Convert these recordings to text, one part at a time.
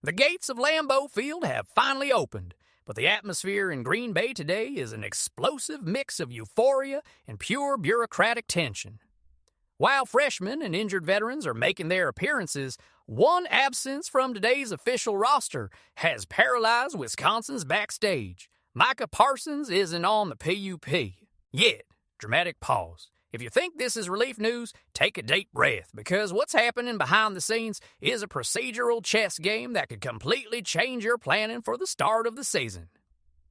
The gates of Lambeau Field have finally opened, but the atmosphere in Green Bay today is an explosive mix of euphoria and pure bureaucratic tension. While freshmen and injured veterans are making their appearances, one absence from today's official roster has paralyzed Wisconsin's backstage. Micah Parsons isn't on the PUP. Yet, dramatic pause. If you think this is relief news, take a deep breath, because what's happening behind the scenes is a procedural chess game that could completely change your planning for the start of the season.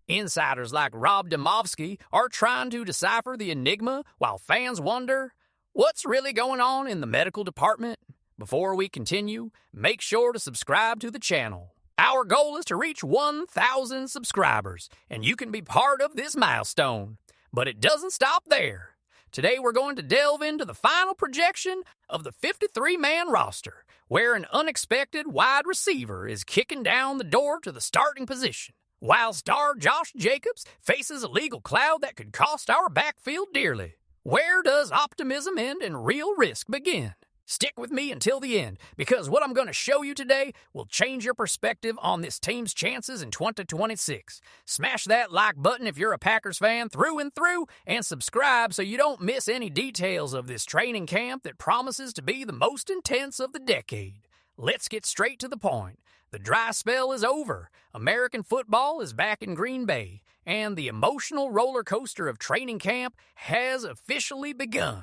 Insiders like Rob Demovsky are trying to decipher the enigma while fans wonder, what's really going on in the medical department? Before we continue, make sure to subscribe to the channel. Our goal is to reach 1,000 subscribers, and you can be part of this milestone. But it doesn't stop there. Today we're going to delve into the final projection of the 53-man roster, where an unexpected wide receiver is kicking down the door to the starting position, while star Josh Jacobs faces a legal cloud that could cost our backfield dearly. Where does optimism end and real risk begin? Stick with me until the end, because what I'm going to show you today will change your perspective on this team's chances in 2026. Smash that like button if you're a Packers fan through and through, and subscribe so you don't miss any details of this training camp that promises to be the most intense of the decade. Let's get straight to the point. The dry spell is over. American football is back in Green Bay, and the emotional roller coaster of training camp has officially begun.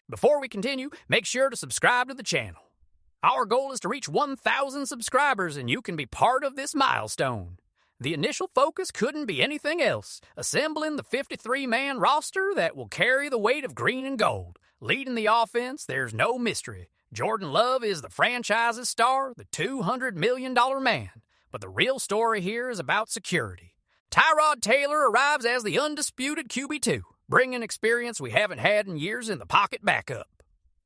Before we continue, make sure to subscribe to the channel. Our goal is to reach 1,000 subscribers, and you can be part of this milestone. The initial focus couldn't be anything else, assembling the 53-man roster that will carry the weight of green and gold. Leading the offense, there's no mystery. Jordan Love is the franchise's star, the $200 million man. But the real story here is about security. Tyrod Taylor arrives as the undisputed QB2. Bringing experience we haven't had in years in the pocket backup.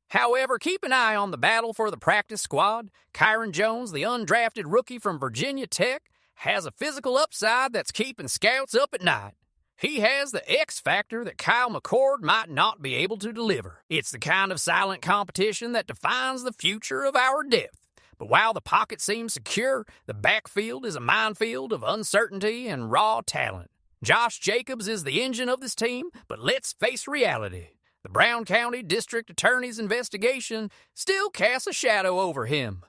However, keep an eye on the battle for the practice squad. Kyron Jones, the undrafted rookie from Virginia Tech, has a physical upside that's keeping scouts up at night. He has the X factor that Kyle McCord might not be able to deliver. It's the kind of silent competition that defines the future of our depth. But while the pocket seems secure, the backfield is a minefield of uncertainty and raw talent. Josh Jacobs is the engine of this team, but let's face reality. The Brown County District Attorney's investigation still casts a shadow over him.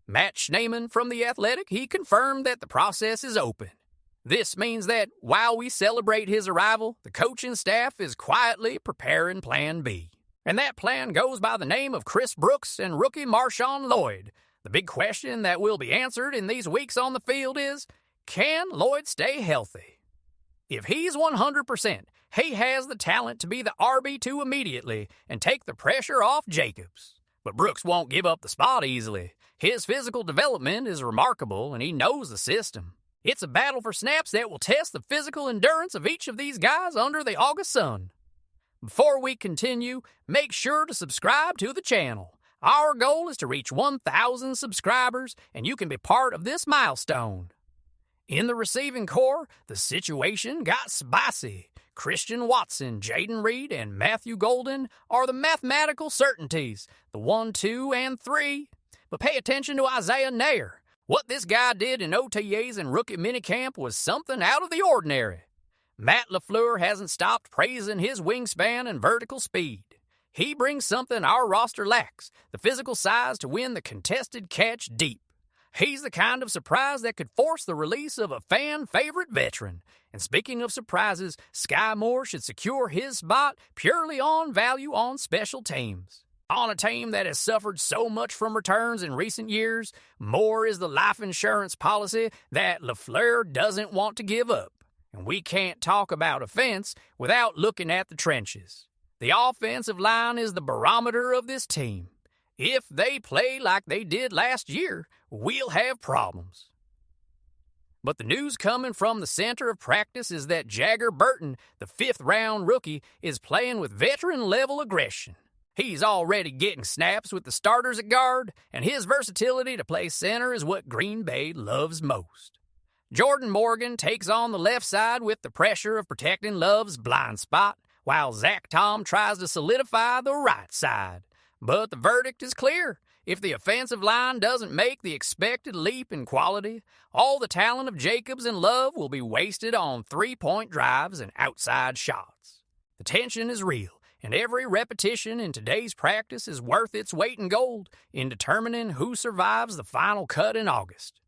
Matt Schneemann from The Athletic, he confirmed that the process is open. This means that while we celebrate his arrival, the coaching staff is quietly preparing Plan B. And that plan goes by the name of Chris Brooks and rookie Marshawn Lloyd. The big question that will be answered in these weeks on the field is, can Lloyd stay healthy? If he's 100%, he has the talent to be the RB2 immediately and take the pressure off Jacobs. But Brooks won't give up the spot easily. His physical development is remarkable, and he knows the system. It's a battle for snaps that will test the physical endurance of each of these guys under the August sun. Before we continue, make sure to subscribe to the channel. Our goal is to reach 1,000 subscribers, and you can be part of this milestone. In the receiving corps, the situation got spicy. Christian Watson, Jaden Reed, and Matthew Golden are the mathematical certainties, the 1, 2, and 3. But pay attention to Isaiah Nair. What this guy did in OTAs and rookie minicamp was something out of the ordinary. Matt LaFleur hasn't stopped praising his wingspan and vertical speed. He brings something our roster lacks, the physical size to win the contested catch deep. He's the kind of surprise that could force the release of a fan-favorite veteran. And speaking of surprises, Sky Moore should secure his spot purely on value on special teams. On a team that has suffered so much from returns in recent years, Moore is the life insurance policy that LaFleur doesn't want to give up. And we can't talk about offense without looking at the trenches. The offensive line is the barometer of this team. If they play like they did last year, we'll have problems. But the news coming from the center of practice is that Jagger Burton, the 5th-round rookie, is playing with veteran-level aggression. He's already getting snaps with the starters at guard, and his versatility to play center is what Green Bay loves most. Jordan Morgan takes on the left side with the pressure of protecting Love's blind spot, while Zach Tom tries to solidify the right side. But the verdict is clear. If the offensive line doesn't make the expected leap in quality, all the talent of Jacobs and Love will be wasted on three-point drives and outside shots. The tension is real, and every repetition in today's practice is worth its weight in gold in determining who survives the final cut in August.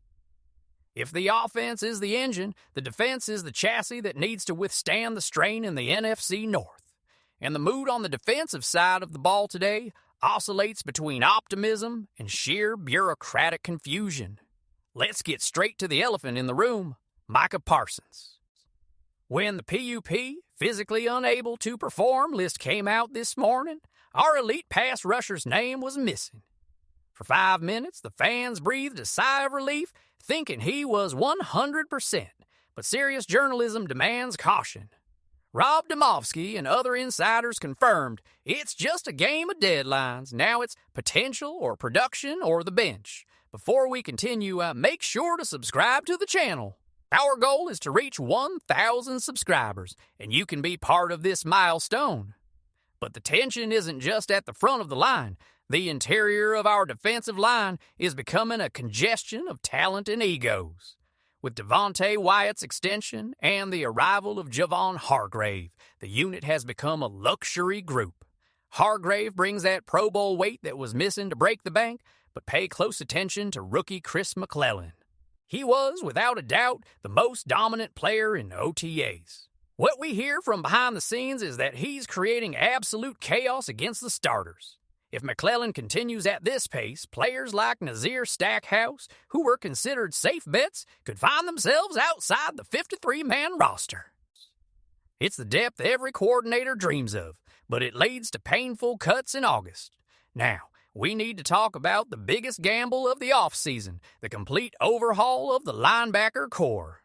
If the offense is the engine, the defense is the chassis that needs to withstand the strain in the NFC North. And the mood on the defensive side of the ball today oscillates between optimism and sheer bureaucratic confusion. Let's get straight to the elephant in the room, Micah Parsons. When the PUP, physically unable to perform list came out this morning, our elite pass rusher's name was missing. For 5 minutes, the fans breathed a sigh of relief, thinking he was 100%, but serious journalism demands caution. Rob Domofsky and other insiders confirmed it's just a game of deadlines. Now it's potential or production or the bench. Before we continue, make sure to subscribe to the channel. Our goal is to reach 1,000 subscribers, and you can be part of this milestone. But the tension isn't just at the front of the line. The interior of our defensive line is becoming a congestion of talent and egos. With Devontae Wyatt's extension and the arrival of Javon Hargrave, the unit has become a luxury group. Hargrave brings that Pro Bowl weight that was missing to break the bank, but pay close attention to rookie Chris McClellan. He was, without a doubt, the most dominant player in OTAs. What we hear from behind the scenes is that he's creating absolute chaos against the starters. If McClellan continues at this pace, players like Nazir Stackhouse, who were considered safe bets, could find themselves outside the 53-man roster. It's the depth every coordinator dreams of, but it leads to painful cuts in August. Now, we need to talk about the biggest gamble of the offseason, the complete overhaul of the linebacker core.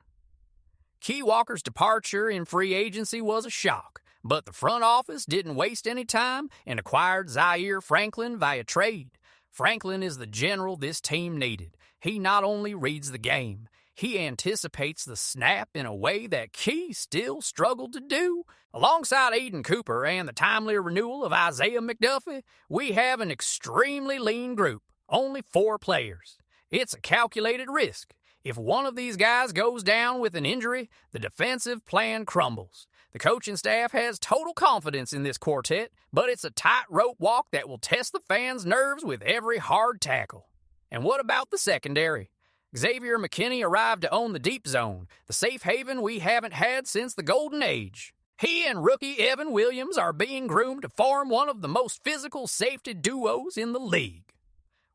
Key Walker's departure in free agency was a shock, but the front office didn't waste any time and acquired Zaire Franklin via trade. Franklin is the general this team needed. He not only reads the game, he anticipates the snap in a way that Key still struggled to do. Alongside Aiden Cooper and the timely renewal of Isaiah McDuffie, we have an extremely lean group, only 4 players. It's a calculated risk. If one of these guys goes down with an injury, the defensive plan crumbles. The coaching staff has total confidence in this quartet, but it's a tightrope walk that will test the fans' nerves with every hard tackle. And what about the secondary? Xavier McKinney arrived to own the deep zone, the safe haven we haven't had since the Golden Age. He and rookie Evan Williams are being groomed to form one of the most physical safety duos in the league.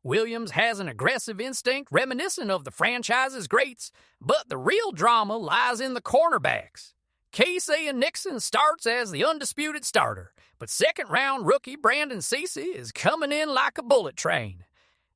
Williams has an aggressive instinct reminiscent of the franchise's greats, but the real drama lies in the cornerbacks. Casey Nixon starts as the undisputed starter, but second-round rookie Brandon Cece is coming in like a bullet train.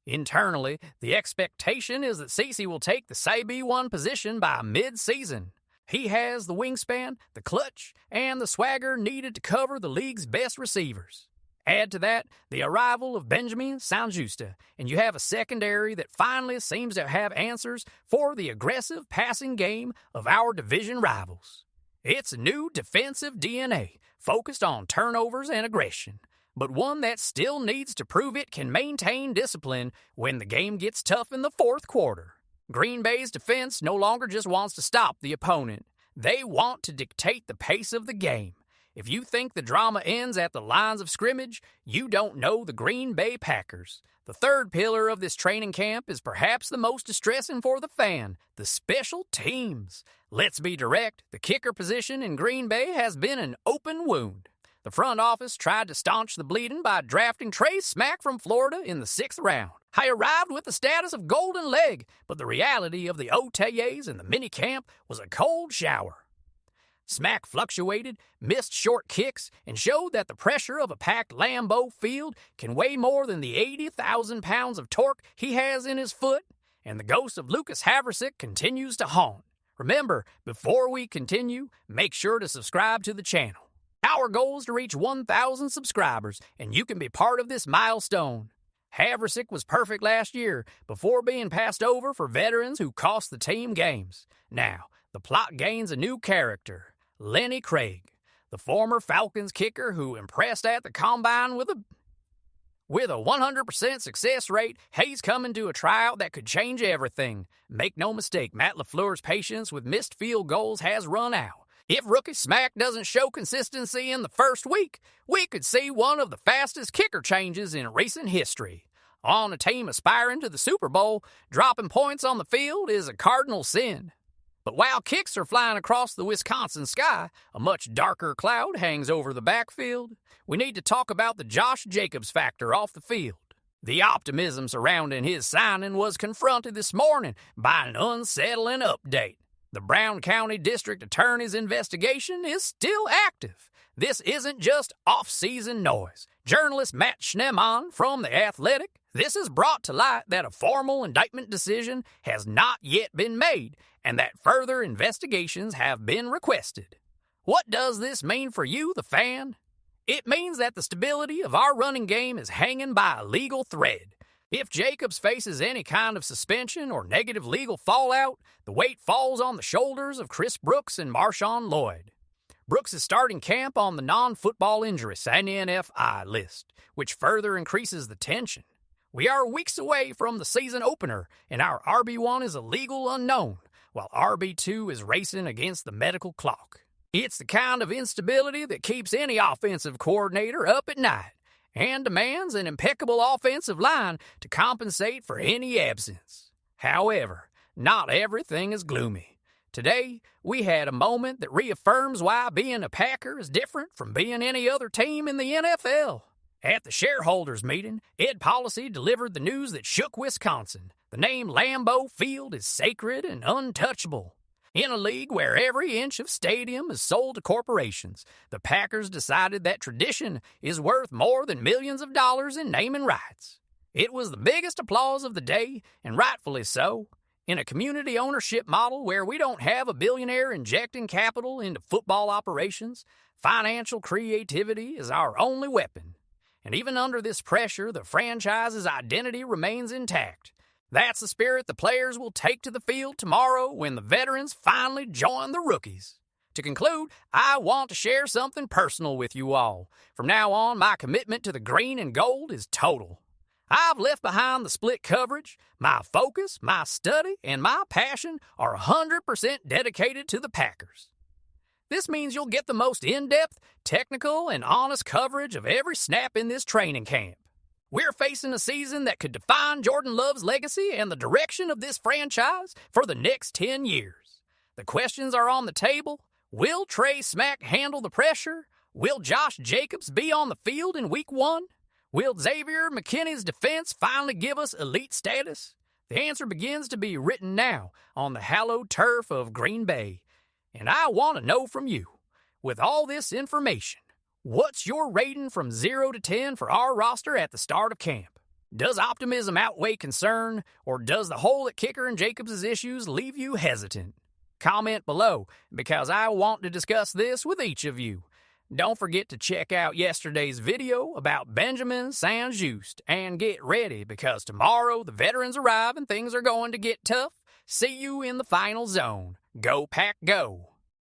Internally, the expectation is that Cece will take the CB1 position by mid-season. He has the wingspan, the clutch, and the swagger needed to cover the league's best receivers. Add to that the arrival of Benjamin St-Juste, and you have a secondary that finally seems to have answers for the aggressive passing game of our division rivals. It's a new defensive DNA, focused on turnovers and aggression, but one that still needs to prove it can maintain discipline when the game gets tough in the fourth quarter. Green Bay's defense no longer just wants to stop the opponent. They want to dictate the pace of the game. If you think the drama ends at the lines of scrimmage, you don't know the Green Bay Packers. The third pillar of this training camp is perhaps the most distressing for the fan, the special teams. Let's be direct, the kicker position in Green Bay has been an open wound. The front office tried to staunch the bleeding by drafting Trey Smack from Florida in the 6th round. He arrived with the status of golden leg, but the reality of the OTAs and the minicamp was a cold shower. Smack fluctuated, missed short kicks, and showed that the pressure of a packed Lambeau Field can weigh more than the 80,000 pounds of torque he has in his foot, and the ghost of Lucas Haversick continues to haunt. Remember, before we continue, make sure to subscribe to the channel. Our goal is to reach 1,000 subscribers, and you can be part of this milestone. Haversick was perfect last year before being passed over for veterans who cost the team games. Now, the plot gains a new character. Lenny Craig, the former Falcons kicker who impressed at the combine with a... With a 100% success rate, he's coming to a tryout that could change everything. Make no mistake, Matt LaFleur's patience with missed field goals has run out. If rookie Smack doesn't show consistency in the first week, we could see one of the fastest kicker changes in recent history. On a team aspiring to the Super Bowl, dropping points on the field is a cardinal sin. But while kicks are flying across the Wisconsin sky, a much darker cloud hangs over the backfield. We need to talk about the Josh Jacobs factor off the field. The optimism surrounding his signing was confronted this morning by an unsettling update. The Brown County District Attorney's investigation is still active. This isn't just off-season noise. Journalist Matt Schneemann from The Athletic, this has brought to light that a formal indictment decision has not yet been made and that further investigations have been requested. What does this mean for you, the fan? It means that the stability of our running game is hanging by a legal thread. If Jacobs faces any kind of suspension or negative legal fallout, the weight falls on the shoulders of Chris Brooks and Marshawn Lloyd. Brooks is starting camp on the non-football injuries NFI list, which further increases the tension. We are weeks away from the season opener, and our RB1 is a legal unknown, while RB2 is racing against the medical clock. It's the kind of instability that keeps any offensive coordinator up at night and demands an impeccable offensive line to compensate for any absence. However, not everything is gloomy. Today, we had a moment that reaffirms why being a Packer is different from being any other team in the NFL. At the shareholders meeting, Ed Policy delivered the news that shook Wisconsin. The name Lambeau Field is sacred and untouchable. In a league where every inch of stadium is sold to corporations, the Packers decided that tradition is worth more than millions of dollars in naming rights. It was the biggest applause of the day, and rightfully so. In a community ownership model where we don't have a billionaire injecting capital into football operations, financial creativity is our only weapon. And even under this pressure, the franchise's identity remains intact. That's the spirit the players will take to the field tomorrow when the veterans finally join the rookies. To conclude, I want to share something personal with you all. From now on, my commitment to the green and gold is total. I've left behind the split coverage. My focus, my study, and my passion are 100% dedicated to the Packers. This means you'll get the most in-depth, technical, and honest coverage of every snap in this training camp. We're facing a season that could define Jordan Love's legacy and the direction of this franchise for the next 10 years. The questions are on the table. Will Trey Smack handle the pressure? Will Josh Jacobs be on the field in Week 1? Will Xavier McKinney's defense finally give us elite status? The answer begins to be written now on the hallowed turf of Green Bay. And I want to know from you, with all this information, what's your rating from 0 to 10 for our roster at the start of camp? Does optimism outweigh concern, or does the hole at kicker and Jacobs' issues leave you hesitant? Comment below, because I want to discuss this with each of you. Don't forget to check out yesterday's video about Benjamin Saint-Just, and get ready, because tomorrow the veterans arrive and things are going to get tough. See you in the final zone. Go Pack Go!